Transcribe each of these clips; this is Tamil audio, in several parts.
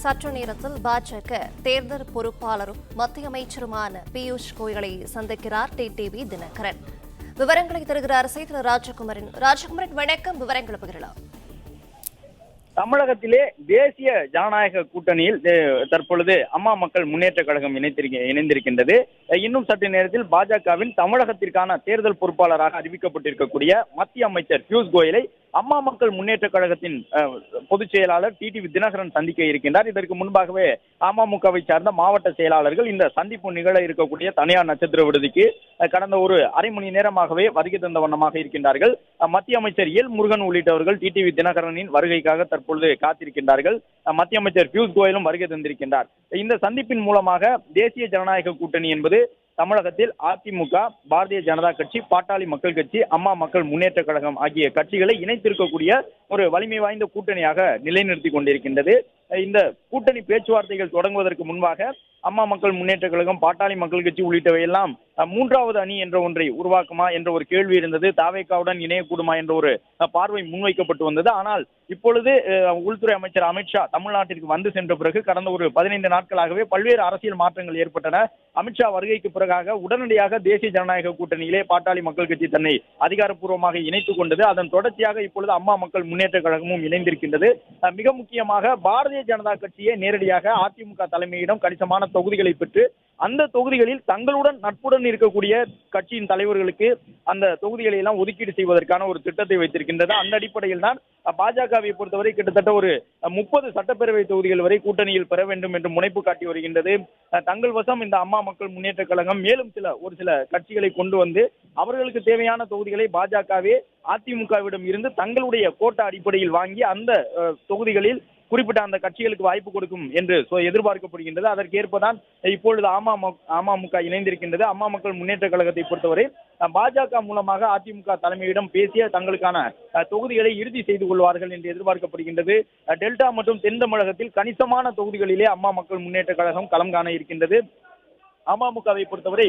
சற்று நேரத்தில் பாஜக தேர்தல் பொறுப்பாளரும் மத்திய அமைச்சருமான பியூஷ் கோயலை சந்திக்கிறார் டிடிவி தினகரன். விவரங்களை தருகிறார் செய்தியாளர் ராஜகுமரன். வணக்கம், விவரங்களை பகிரலாம். தமிழகத்திலே தேசிய ஜனநாயக கூட்டணியில் தற்பொழுது அம்மா மக்கள் முன்னேற்ற கழகம் இணைந்திருக்கின்றது. இன்னும் சற்று நேரத்தில் பாஜகவின் தமிழகத்திற்கான தேர்தல் பொறுப்பாளராக அறிவிக்கப்பட்டிருக்கக்கூடிய மத்திய அமைச்சர் பியூஷ் கோயலை அம்மா மக்கள் முன்னேற்ற கழகத்தின் பொதுச் செயலாளர் டிடிவி தினகரன் சந்திக்க இருக்கின்றார். இதற்கு முன்பாகவே அமமுகவை சார்ந்த மாவட்ட செயலாளர்கள் இந்த சந்திப்பு நிகழ இருக்கக்கூடிய தனியார் நட்சத்திர விடுதிக்கு கடந்த ஒரு அரை மணி நேரமாகவே வருகை தந்த வண்ணமாக இருக்கின்றார்கள். மத்திய அமைச்சர் எல் முருகன் உள்ளிட்டவர்கள் டிடிவி தினகரனின் வருகைக்காக தற்பொழுது காத்திருக்கின்றார்கள். மத்திய அமைச்சர் பியூஷ் கோயலும் வருகை தந்திருக்கின்றார். இந்த சந்திப்பின் மூலமாக தேசிய ஜனநாயக கூட்டணி என்பது தமிழகத்தில் அதிமுக, பாரதிய ஜனதா கட்சி, பாட்டாளி மக்கள் கட்சி, அம்மா மக்கள் முன்னேற்ற கழகம் ஆகிய கட்சிகளை இணைத்திருக்கக்கூடிய ஒரு வலிமை வாய்ந்த கூட்டணியாக நிலைநிறுத்தி கொண்டிருக்கின்றது. இந்த கூட்டணி பேச்சுவார்த்தைகள் தொடங்குவதற்கு முன்பாக அம்மா மக்கள் முன்னேற்ற கழகம், பாட்டாளி மக்கள் கட்சி உள்ளிட்டவை எல்லாம் மூன்றாவது அணி என்ற ஒன்றை உருவாக்குமா என்ற ஒரு கேள்வி இருந்தது. தாவேகாவுடன் இணையக்கூடுமா என்ற ஒரு பார்வை முன்வைக்கப்பட்டு வந்தது. ஆனால் இப்பொழுது உள்துறை அமைச்சர் அமித்ஷா தமிழ்நாட்டிற்கு வந்து சென்ற பிறகு கடந்த ஒரு 15 நாட்களாகவே பல்வேறு அரசியல் மாற்றங்கள் ஏற்பட்டன. அமித்ஷா வருகைக்கு பிறகாக உடனடியாக தேசிய ஜனநாயக கூட்டணியிலே பாட்டாளி மக்கள் கட்சி தன்னை அதிகாரப்பூர்வமாக இணைத்துக் கொண்டது. அதன் தொடர்ச்சியாக இப்பொழுது அம்மா மக்கள் முன்னேற்ற கழகமும் இணைந்திருக்கின்றது. மிக முக்கியமாக பாரதிய ஜனதா கட்சியே நேரடியாக அதிமுக தலைமையிடம் கணிசமான தொகுதிகளை பெற்று அந்த தொகுதிகளில் தங்களுடன் நட்புடன் இருக்கக்கூடிய கட்சியின் தலைவர்களுக்கு அந்த தொகுதிகளை எல்லாம் ஒதுக்கீடு செய்வதற்கான ஒரு திட்டத்தை வைத்திருக்கின்றது. அந்த அடிப்படையில் தான் பாஜகவை பொறுத்தவரை கிட்டத்தட்ட ஒரு 30 சட்டப்பேரவை தொகுதிகள் வரை கூட்டணியில் பெற வேண்டும் என்று முனைப்பு காட்டி வருகின்றது. தங்கள் வசம் இந்த அம்மா மக்கள் முன்னேற்ற கழகம் மேலும் ஒரு சில கட்சிகளை கொண்டு வந்து அவர்களுக்கு தேவையான தொகுதிகளை பாஜகவே அதிமுகவிடம் இருந்து தங்களுடைய கோட்டா அடிப்படையில் வாங்கி அந்த தொகுதிகளில் குறிப்பிட்ட அந்த கட்சிகளுக்கு வாய்ப்பு கொடுக்கும் என்று எதிர்பார்க்கப்படுகின்றது. அதற்கேற்பதான் இப்பொழுது அமமுக இணைந்திருக்கின்றது. அம்மா மக்கள் முன்னேற்ற கழகத்தை பொறுத்தவரை பாஜக மூலமாக அதிமுக தலைமையிடம் பேசிய தங்களுக்கான தொகுதிகளை இறுதி செய்து கொள்வார்கள் என்று எதிர்பார்க்கப்படுகின்றது. டெல்டா மற்றும் தென் தமிழகத்தில் கணிசமான தொகுதிகளிலே அம்மா மக்கள் முன்னேற்ற கழகம் களம் காண இருக்கின்றது. அமமுகவை பொறுத்தவரை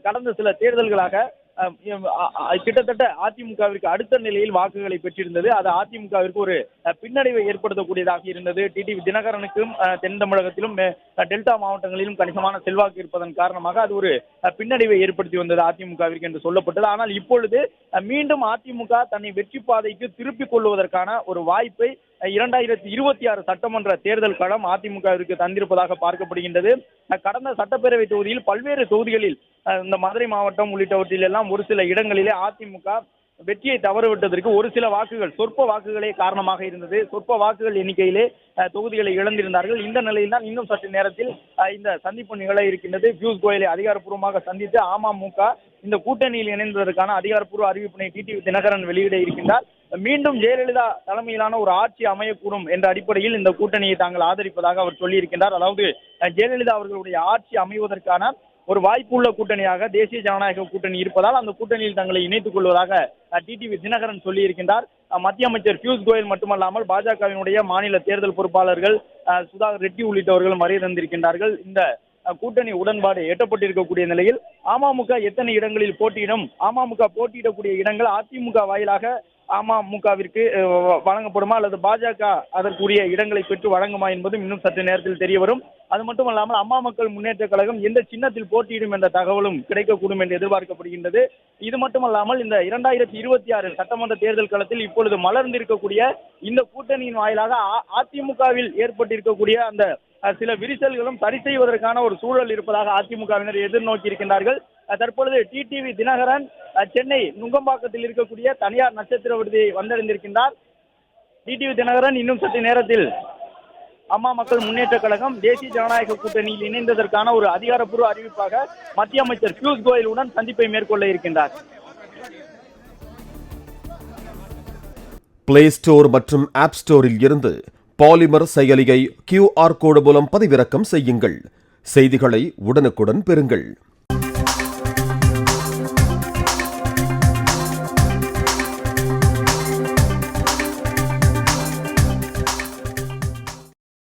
கடந்த சில தேர்தல்களாக கிட்டத்தட்ட அதிமுகவிற்கு அடுத்த நிலையில் வாக்குகளை பெற்றிருந்தது. அது அதிமுகவிற்கு ஒரு பின்னடைவை ஏற்படுத்தக்கூடியதாக இருந்தது. டிடிவி தினகரனுக்கும் தென் தமிழகத்திலும் டெல்டா மாவட்டங்களிலும் கணிசமான செல்வாக்கு இருப்பதன் காரணமாக அது ஒரு பின்னடைவை ஏற்படுத்தி வந்தது அதிமுகவிற்கு என்று சொல்லப்பட்டது. ஆனால் இப்பொழுது மீண்டும் அதிமுக தன்னை வெற்றி பாதைக்கு திருப்பிக் கொள்வதற்கான ஒரு வாய்ப்பை 2026 சட்டமன்ற தேர்தல் களம் அதிமுகவிற்கு தந்திருப்பதாக பார்க்கப்படுகின்றது. கடந்த சட்டப்பேரவை தொகுதியில் பல்வேறு தொகுதிகளில் இந்த மதுரை மாவட்டம் உள்ளிட்டவற்றில் எல்லாம் ஒரு சில இடங்களிலே அதிமுக வெற்றியை தவறவிட்டதற்கு ஒரு சில வாக்குகள், சொற்ப வாக்குகளே காரணமாக இருந்தது. சொற்ப வாக்குகள் எண்ணிக்கையிலே தொகுதிகளை இழந்திருந்தார்கள். இந்த நிலையில் தான் இன்னும் சற்று நேரத்தில் இந்த சந்திப்பு நிகழ இருக்கின்றது. பியூஷ் கோயலை அதிகாரப்பூர்வமாக சந்தித்து அமமுக இந்த கூட்டணியில் இணைந்ததற்கான அதிகாரப்பூர்வ அறிவிப்பினை டிடிவி தினகரன் வெளியிட இருக்கின்றார். மீண்டும் ஜெயலலிதா தலைமையிலான ஒரு ஆட்சி அமையக்கூடும் என்ற அடிப்படையில் இந்த கூட்டணியை தாங்கள் ஆதரிப்பதாக அவர் சொல்லியிருக்கின்றார். அதாவது ஜெயலலிதா அவர்களுடைய ஆட்சி அமைவதற்கான ஒரு வாய்ப்புள்ள கூட்டணியாக தேசிய ஜனநாயக கூட்டணி இருப்பதால் அந்த கூட்டணியில் தங்களை இணைத்துக் கொள்வதாக டிடிவி தினகரன் சொல்லியிருக்கின்றார். மத்திய அமைச்சர் பியூஷ் கோயல் மட்டுமல்லாமல் பாஜகவினுடைய மாநில தேர்தல் பொறுப்பாளர்கள் சுதாகர் ரெட்டி உள்ளிட்டவர்களும் வருகை தந்திருக்கின்றார்கள். இந்த கூட்டணி உடன்பாடு எட்டப்பட்டிருக்கக்கூடிய நிலையில் அமமுக எத்தனை இடங்களில் போட்டியிடும், அமமுக போட்டியிடக்கூடிய இடங்கள் அதிமுக வாயிலாக அமமுகவிற்கு வழங்கப்படுமா அல்லது பாஜக அதற்குரிய இடங்களை பெற்று வழங்குமா என்பதும் இன்னும் சற்று நேரத்தில் தெரிய வரும். அது மட்டுமல்லாமல் அம்மா மக்கள் முன்னேற்ற கழகம் எந்த சின்னத்தில் போட்டியிடும் என்ற தகவலும் கிடைக்கக்கூடும் என்று எதிர்பார்க்கப்படுகின்றது. இது மட்டுமல்லாமல் இந்த 2026 சட்டமன்ற தேர்தல் களத்தில் இப்பொழுது மலர்ந்திருக்கக்கூடிய இந்த கூட்டணியின் வாயிலாக அதிமுகவில் ஏற்பட்டிருக்கக்கூடிய அந்த சில விரிசல்களும் சரி செய்வதற்கான ஒரு சூழல் இருப்பதாக அதிமுகவினர் எதிர்நோக்கி இருக்கின்றார்கள். தற்பொழுது டிடிவி தினகரன் சென்னை நுங்கம்பாக்கத்தில் இருக்கக்கூடிய தனியார் நட்சத்திர விடுதியை வந்தடைந்திருக்கின்றார். டிடிவி தினகரன் இன்னும் சற்று நேரத்தில் அம்மா மக்கள் முன்னேற்ற கழகம் தேசிய ஜனநாயக கூட்டணியில் இணைந்ததற்கான ஒரு அதிகாரப்பூர்வ அறிவிப்பாக மத்திய அமைச்சர் பியூஷ் கோயலுடன் சந்திப்பை மேற்கொள்ள இருக்கின்றார். பிளே ஸ்டோர் மற்றும் ஆப் ஸ்டோரில் இருந்து பாலிமர் செயலியை QR கோடு மூலம் பதிவிறக்கம் செய்யுங்கள். செய்திகளை உடனுக்குடன் பெறுங்கள்.